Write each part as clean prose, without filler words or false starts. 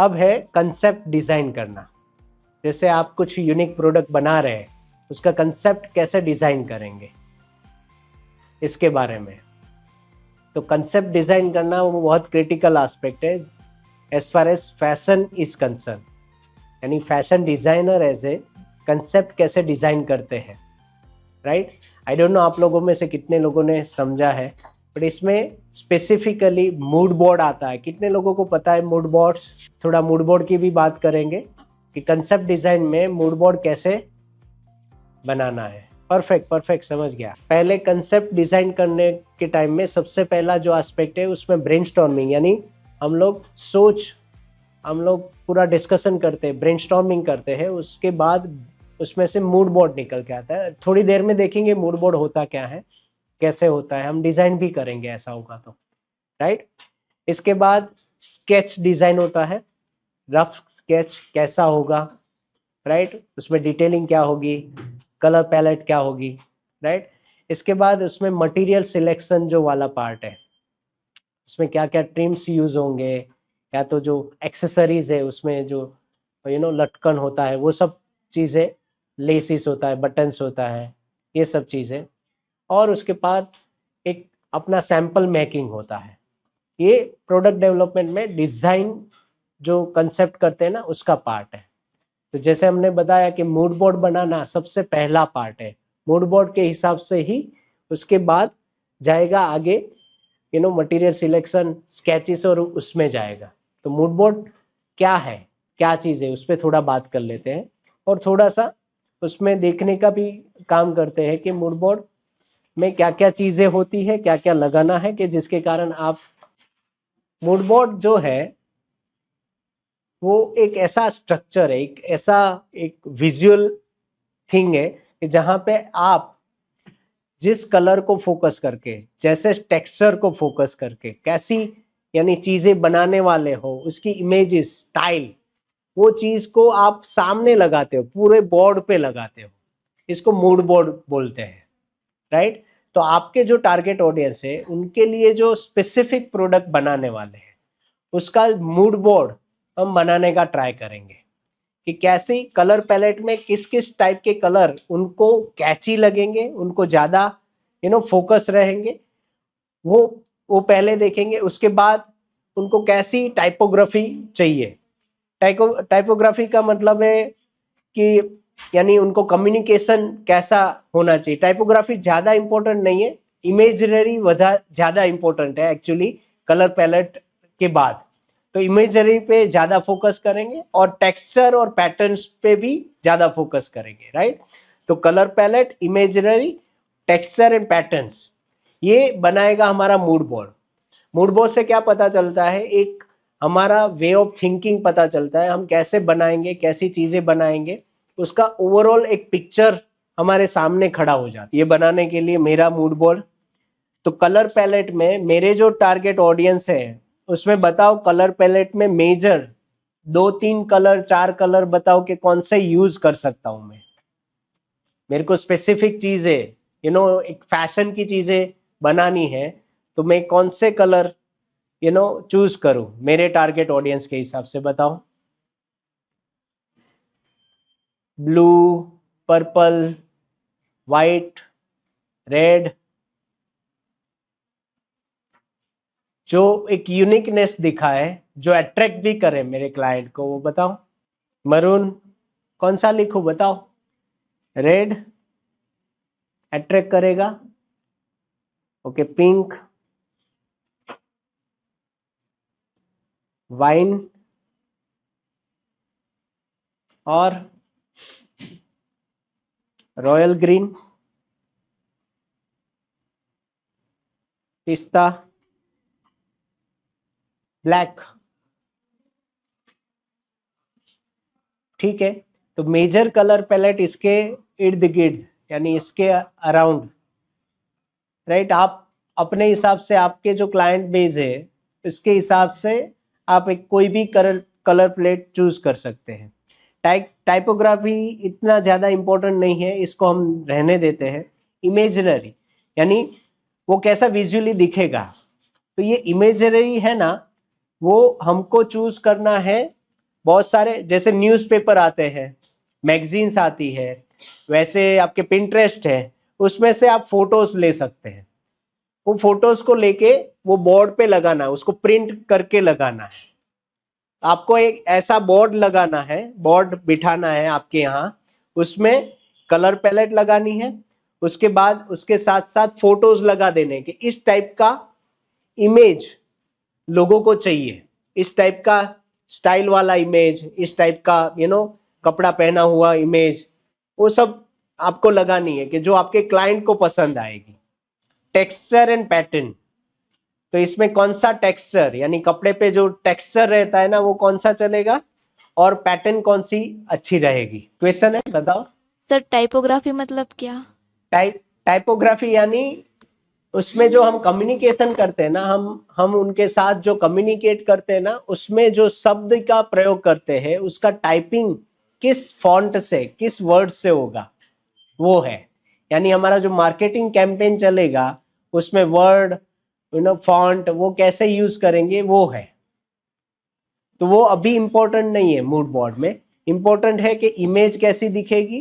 अब है concept design करना। जैसे आप कुछ यूनिक प्रोडक्ट बना रहे हैं, उसका कंसेप्ट कैसे डिजाइन करेंगे, इसके बारे में। तो कंसेप्ट डिजाइन करना वो बहुत क्रिटिकल एस्पेक्ट है as far as fashion is concern. यानी fashion designer as a concept कैसे डिजाइन करते हैं, राइट। आई डोंट नो आप लोगों में से कितने लोगों ने समझा है, बट इसमें स्पेसिफिकली मूड बोर्ड आता है। कितने लोगों को पता है मूड बोर्ड्स? थोड़ा मूड बोर्ड की भी बात करेंगे कि कंसेप्ट डिजाइन में मूड बोर्ड कैसे बनाना है। परफेक्ट समझ गया। पहले कंसेप्ट डिजाइन करने के टाइम में सबसे पहला जो एस्पेक्ट है उसमें ब्रेनस्टॉर्मिंग, यानी हम लोग पूरा डिस्कशन करते हैं, ब्रेनस्टॉर्मिंग करते हैं। उसके बाद उसमें से मूड बोर्ड निकल के आता है। थोड़ी देर में देखेंगे मूड बोर्ड होता क्या है, कैसे होता है, हम डिजाइन भी करेंगे ऐसा होगा तो, राइट। इसके बाद स्केच डिजाइन होता है, रफ स्केच कैसा होगा, राइट। उसमें डिटेलिंग क्या होगी, कलर पैलेट क्या होगी, राइट। इसके बाद उसमें मटेरियल सिलेक्शन जो वाला पार्ट है, उसमें क्या क्या ट्रिम्स यूज होंगे, या तो जो एक्सेसरीज है उसमें जो लटकन होता है, वो सब चीज़ें, लेसिस होता है, बटन्स होता है, ये सब चीज़ें। और उसके बाद एक अपना सैंपल मेकिंग होता है। ये प्रोडक्ट डेवलपमेंट में डिज़ाइन जो कंसेप्ट करते हैं ना, उसका पार्ट है। तो जैसे हमने बताया कि मूड बोर्ड बनाना सबसे पहला पार्ट है। मूड बोर्ड के हिसाब से ही उसके बाद जाएगा आगे मटेरियल सिलेक्शन, स्केचेस, और उसमें जाएगा। तो मूड बोर्ड क्या है, क्या चीज़ है, उस पर थोड़ा बात कर लेते हैं। और थोड़ा सा उसमें देखने का भी काम करते हैं कि मूड बोर्ड में क्या क्या चीज़ें होती है, क्या क्या लगाना है, कि जिसके कारण आप मूड बोर्ड जो है वो एक ऐसा स्ट्रक्चर है, एक ऐसा एक विजुअल थिंग है कि जहां पे आप जिस कलर को फोकस करके, जैसे टेक्सचर को फोकस करके, कैसी यानी चीजें बनाने वाले हो, उसकी इमेजेस, स्टाइल, वो चीज को आप सामने लगाते हो, पूरे बोर्ड पे लगाते हो। इसको मूड बोर्ड बोलते हैं, राइट। तो आपके जो टारगेट ऑडियंस है उनके लिए जो स्पेसिफिक प्रोडक्ट बनाने वाले हैं, उसका मूड बोर्ड हम बनाने का ट्राई करेंगे कि कैसी कलर पैलेट में किस किस टाइप के कलर उनको कैची लगेंगे, उनको ज्यादा फोकस रहेंगे, वो पहले देखेंगे। उसके बाद उनको कैसी टाइपोग्राफी चाहिए। टाइपोग्राफी का मतलब है कि यानी उनको कम्युनिकेशन कैसा होना चाहिए। टाइपोग्राफी ज्यादा इंपॉर्टेंट नहीं है, इमेजनरी ज्यादा इंपॉर्टेंट है एक्चुअली कलर पैलेट के बाद। तो इमेजरी पे ज्यादा फोकस करेंगे और टेक्सचर और पैटर्न्स पे भी ज्यादा फोकस करेंगे, राइट। तो colour palette, imaginary, texture and patterns, ये बनाएगा हमारा मूड बोर्ड। मूड बोर्ड से क्या पता चलता है, एक हमारा वे ऑफ थिंकिंग पता चलता है, हम कैसे बनाएंगे, कैसी चीजें बनाएंगे, उसका ओवरऑल एक पिक्चर हमारे सामने खड़ा हो जाता है। ये बनाने के लिए मेरा मूड बोर्ड, तो कलर पैलेट में मेरे जो टारगेट ऑडियंस है उसमें बताओ, कलर पैलेट में मेजर 2-3 कलर, 4 कलर बताओ कि कौन से यूज कर सकता हूं मैं। मेरे को स्पेसिफिक चीजें एक फैशन की चीजें बनानी है, तो मैं कौन से कलर चूज करूं मेरे टारगेट ऑडियंस के हिसाब से, बताओ। ब्लू, पर्पल, वाइट, रेड, जो एक यूनिकनेस दिखाए, जो अट्रैक्ट भी करे मेरे क्लाइंट को, वो बताओ। मरून, कौन सा लिखूं बताओ। रेड अट्रैक्ट करेगा, ओके। पिंक, वाइन, और रॉयल ग्रीन, पिस्ता, ब्लैक। ठीक है, तो मेजर कलर पैलेट इसके इर्द गिर्द, यानी इसके अराउंड, राइट। आप अपने हिसाब से, आपके जो क्लाइंट बेस है इसके हिसाब से आप एक कोई भी कलर प्लेट चूज कर सकते हैं। टाइपोग्राफी इतना ज्यादा इंपॉर्टेंट नहीं है, इसको हम रहने देते हैं। इमेजनरी यानी वो कैसा विजुअली दिखेगा, तो ये इमेजनरी है ना, वो हमको चूज करना है बहुत सारे जैसे न्यूज़पेपर आते हैं, मैगजीन्स आती है, वैसे आपके पिंटरेस्ट है, उसमें से आप फोटोज ले सकते हैं। वो फोटोज को लेके वो बोर्ड पे लगाना है, उसको प्रिंट करके लगाना है। आपको एक ऐसा बोर्ड लगाना है, बोर्ड बिठाना है आपके यहाँ, उसमें कलर पैलेट लगानी है, उसके बाद उसके साथ साथ फोटोज लगा देने कि इस टाइप का इमेज लोगों को चाहिए, इस टाइप का स्टाइल वाला इमेज, इस टाइप का कपड़ा पहना हुआ इमेज, वो सब आपको लगानी है कि जो आपके क्लाइंट को पसंद आएगी। टेक्सचर एंड पैटर्न, तो इसमें कौन सा टेक्सचर यानी कपड़े पे जो टेक्सचर रहता है ना वो कौन सा चलेगा, और पैटर्न कौन सी अच्छी रहेगी। क्वेश्चन है, बताओ। सर टाइपोग्राफी मतलब क्या? टाइपोग्राफी यानी उसमें जो हम कम्युनिकेशन करते हैं ना, हम उनके साथ जो कम्युनिकेट करते हैं ना, उसमें जो शब्द का प्रयोग करते हैं उसका टाइपिंग किस फॉन्ट से, किस वर्ड से होगा, वो है। यानी हमारा जो मार्केटिंग कैंपेन चलेगा उसमें वर्ड फॉन्ट वो कैसे यूज करेंगे वो है। तो वो अभी इंपॉर्टेंट नहीं है मूड बोर्ड में, इंपॉर्टेंट है कि इमेज कैसी दिखेगी,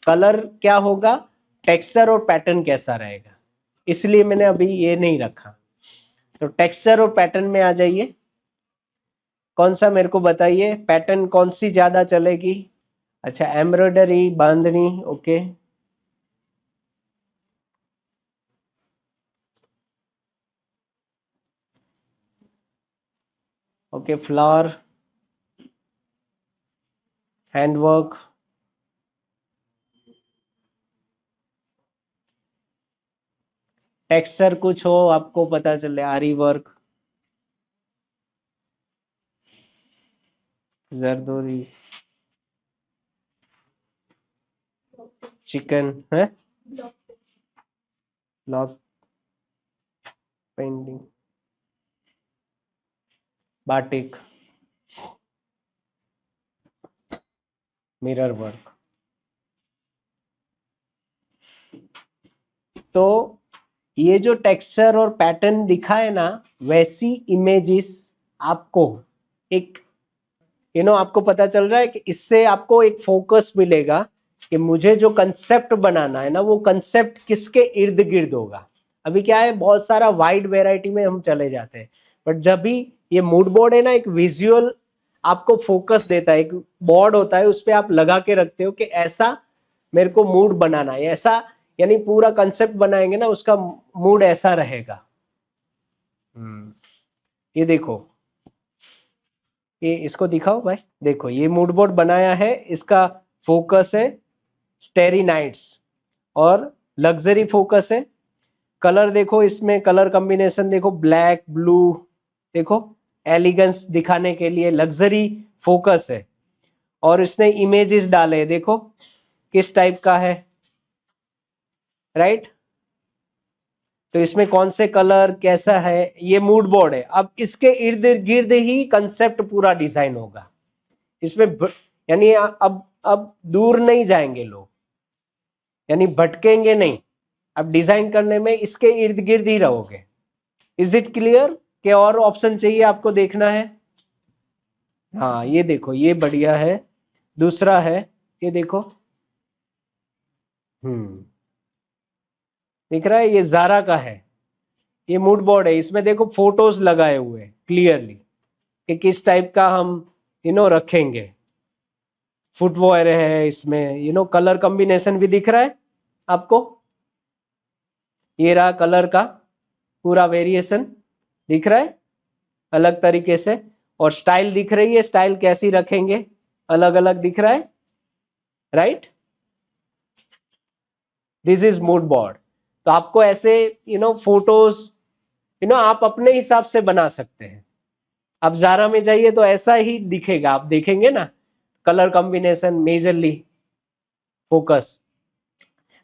कलर क्या होगा, टेक्सचर और पैटर्न कैसा रहेगा, इसलिए मैंने अभी ये नहीं रखा। तो टेक्सचर और पैटर्न में आ जाइए, कौन सा मेरे को बताइए, पैटर्न कौन सी ज्यादा चलेगी। अच्छा, embroidery, bandhani, okay. Okay, flower, handwork, texture कुछ हो आपको पता चले, आरी वर्क, जरदोरी, चिकन है, block painting, batik, mirror work. तो ये जो टेक्सचर और पैटर्न दिखा है ना, वैसी इमेजेस आपको एक आपको पता चल रहा है कि इससे आपको एक फोकस मिलेगा कि मुझे जो कंसेप्ट बनाना है ना वो कंसेप्ट किसके इर्द गिर्द होगा। अभी क्या है, बहुत सारा वाइड वैरायटी में हम चले जाते हैं, बट जब भी ये मूड बोर्ड है ना, एक विजुअल आपको फोकस देता है, एक बोर्ड होता है उस पर आप लगा के रखते हो कि ऐसा मेरे को मूड बनाना है, ऐसा यानी पूरा कंसेप्ट बनाएंगे ना उसका मूड ऐसा रहेगा। ये देखो, ये इसको दिखाओ भाई, देखो ये मूड बोर्ड बनाया है, इसका फोकस है स्टेरी नाइट्स और लग्जरी फोकस है। कलर देखो, इसमें कलर कॉम्बिनेशन देखो, ब्लैक ब्लू, देखो एलिगेंस दिखाने के लिए लग्जरी फोकस है। और इसने इमेजेस डाले, देखो किस टाइप का है, राइट। तो इसमें कौन से कलर कैसा है, ये मूड बोर्ड है। अब इसके इर्द गिर्द ही कंसेप्ट पूरा डिजाइन होगा, इसमें यानी अब दूर नहीं जाएंगे लोग, यानी भटकेंगे नहीं, अब डिजाइन करने में इसके इर्द गिर्द ही रहोगे। Is it clear? क्या और ऑप्शन चाहिए आपको देखना है? हाँ ये देखो, ये बढ़िया है। दूसरा है, ये देखो, दिख रहा है, ये जारा का है, ये मूड बोर्ड है, इसमें देखो फोटोज लगाए हुए क्लियरली कि किस टाइप का हम रखेंगे। फुटवेयर है इसमें, कलर कॉम्बिनेशन भी दिख रहा है आपको, ये रहा कलर का पूरा वेरिएशन दिख रहा है अलग तरीके से, और स्टाइल दिख रही है, स्टाइल कैसी रखेंगे अलग अलग दिख रहा है, right. This is mood board. तो आपको ऐसे फोटोज आप अपने हिसाब से बना सकते हैं। आप जारा में जाइए तो ऐसा ही दिखेगा, आप देखेंगे ना, कलर कॉम्बिनेशन मेजरली फोकस।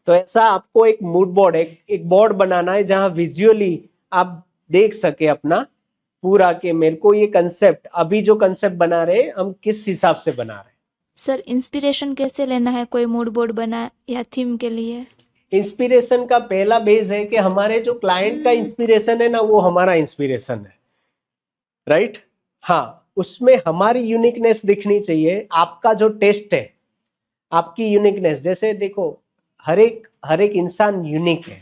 तो ऐसा आपको एक मूड बोर्ड, एक बोर्ड बनाना है जहां विजुअली आप देख सके अपना पूरा कि मेरे को ये कंसेप्ट, अभी जो कंसेप्ट बना रहे हैं हम किस हिसाब से बना रहे हैं। सर इंस्पिरेशन कैसे लेना है कोई मूड बोर्ड बना या थीम के लिए? इंस्पिरेशन का पहला बेस है कि हमारे जो क्लाइंट का इंस्पिरेशन है ना वो हमारा इंस्पिरेशन है, राइट। हाँ, उसमें हमारी यूनिकनेस दिखनी चाहिए, आपका जो टेस्ट है, आपकी यूनिकनेस। जैसे देखो हर एक इंसान यूनिक है,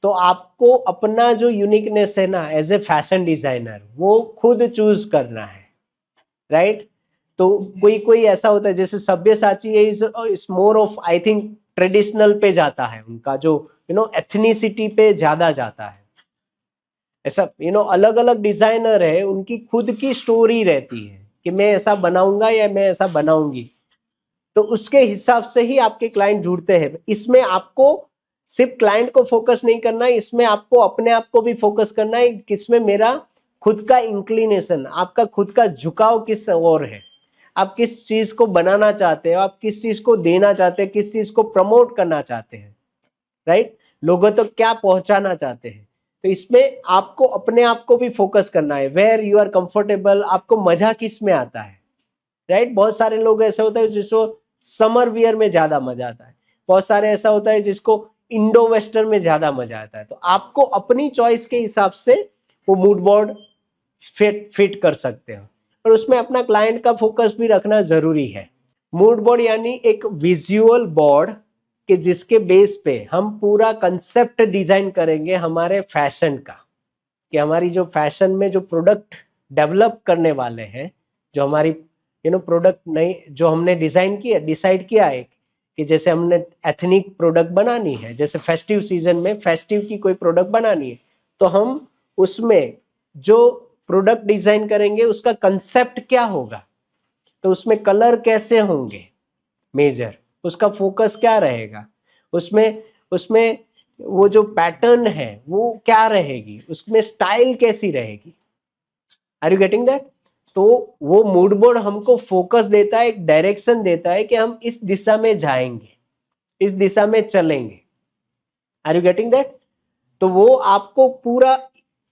तो आपको अपना जो यूनिकनेस है ना एज ए फैशन डिजाइनर वो खुद चूज करना है, राइट। तो कोई कोई ऐसा होता है जैसे सब्यसाची है, is more of I think traditional पे जाता है, उनका जो एथनिसिटी पे ज्यादा जाता है। ऐसा अलग अलग डिजाइनर है, उनकी खुद की स्टोरी रहती है कि मैं ऐसा बनाऊंगा या मैं ऐसा बनाऊंगी, तो उसके हिसाब से ही आपके क्लाइंट जुड़ते हैं। इसमें आपको सिर्फ क्लाइंट को फोकस नहीं करना है, इसमें आपको अपने आप को भी फोकस करना है, किसमें मेरा खुद का इंक्लिनेशन, आपका खुद का झुकाव किस ओर है, आप किस चीज को बनाना चाहते हो, आप किस चीज को देना चाहते हैं, किस चीज को प्रमोट करना चाहते हैं, राइट। लोगों तक क्या पहुंचाना चाहते हैं। तो इसमें आपको अपने आप को भी फोकस करना है, वेयर यू आर कंफर्टेबल, आपको मजा किस में आता है, राइट। बहुत सारे लोग ऐसे होते हैं जिसको समर वियर में ज्यादा मजा आता है, बहुत सारे ऐसा होता है जिसको इंडो वेस्टर्न में ज्यादा मजा आता है। तो आपको अपनी चॉइस के हिसाब से वो मूड बोर्ड फिट कर सकते हो, और उसमें अपना क्लाइंट का फोकस भी रखना जरूरी है। मूड बोर्ड यानी एक विजुअल बोर्ड कि जिसके बेस पे हम पूरा कंसेप्ट डिजाइन करेंगे हमारे फैशन का, कि हमारी जो फैशन में जो प्रोडक्ट डेवलप करने वाले हैं, जो हमारी प्रोडक्ट नहीं जो हमने डिसाइड किया है कि जैसे हमने एथनिक प्रोडक्ट बनानी है, जैसे फेस्टिव सीजन में फेस्टिव की कोई प्रोडक्ट बनानी है, तो हम उसमें जो प्रोडक्ट डिजाइन करेंगे उसका कंसेप्ट क्या होगा, तो उसमें कलर कैसे होंगे मेजर, उसका फोकस क्या रहेगा, उसमें उसमें वो जो पैटर्न है वो क्या रहेगी, उसमें स्टाइल कैसी रहेगी। Are you getting that. तो वो मूड बोर्ड हमको फोकस देता है, एक डायरेक्शन देता है कि हम इस दिशा में जाएंगे, इस दिशा में चलेंगे। Are you getting that. तो वो आपको पूरा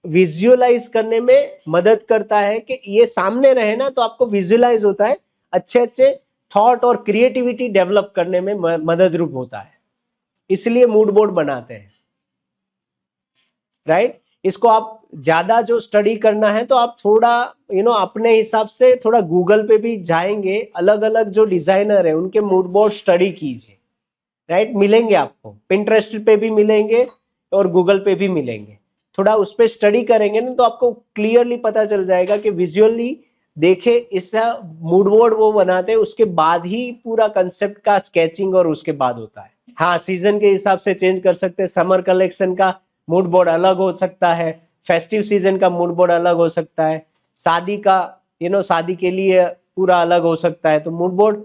विजुअलाइज करने में मदद करता है कि ये सामने रहे ना, तो आपको विजुअलाइज होता है, अच्छे अच्छे थॉट और क्रिएटिविटी डेवलप करने में मदद रूप होता है, इसलिए मूड बोर्ड बनाते हैं, राइट। इसको आप ज्यादा जो स्टडी करना है तो आप थोड़ा अपने हिसाब से थोड़ा गूगल पे भी जाएंगे, अलग अलग जो डिजाइनर है उनके मूड बोर्ड स्टडी कीजिए, राइट। मिलेंगे आपको, पिंटरेस्ट पे भी मिलेंगे और गूगल पे भी मिलेंगे। थोड़ा उस पर स्टडी करेंगे ना तो आपको क्लियरली पता चल जाएगा कि विजुअली देखे इसका मूड बोर्ड वो बनाते हैं, उसके बाद ही पूरा कंसेप्ट का स्केचिंग और उसके बाद होता है। हाँ, सीजन के हिसाब से चेंज कर सकते हैं, समर कलेक्शन का मूड बोर्ड अलग हो सकता है, फेस्टिव सीजन का मूड बोर्ड अलग हो सकता है, शादी का शादी के लिए पूरा अलग हो सकता है। तो मूड बोर्ड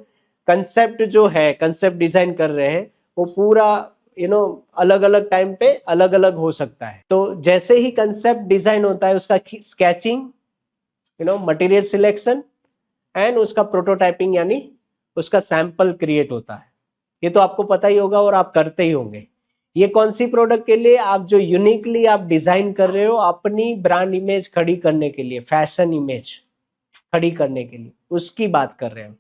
कंसेप्ट जो है, कंसेप्ट डिजाइन कर रहे हैं वो पूरा अलग अलग टाइम पे अलग अलग हो सकता है। तो जैसे ही कंसेप्ट डिजाइन होता है उसका स्केचिंग, मटेरियल सिलेक्शन एंड उसका प्रोटोटाइपिंग यानी उसका सैंपल क्रिएट होता है। ये तो आपको पता ही होगा और आप करते ही होंगे। ये कौन सी प्रोडक्ट के लिए, आप जो यूनिकली आप डिजाइन कर रहे हो अपनी ब्रांड इमेज खड़ी करने के लिए, फैशन इमेज खड़ी करने के लिए, उसकी बात कर रहे हैं।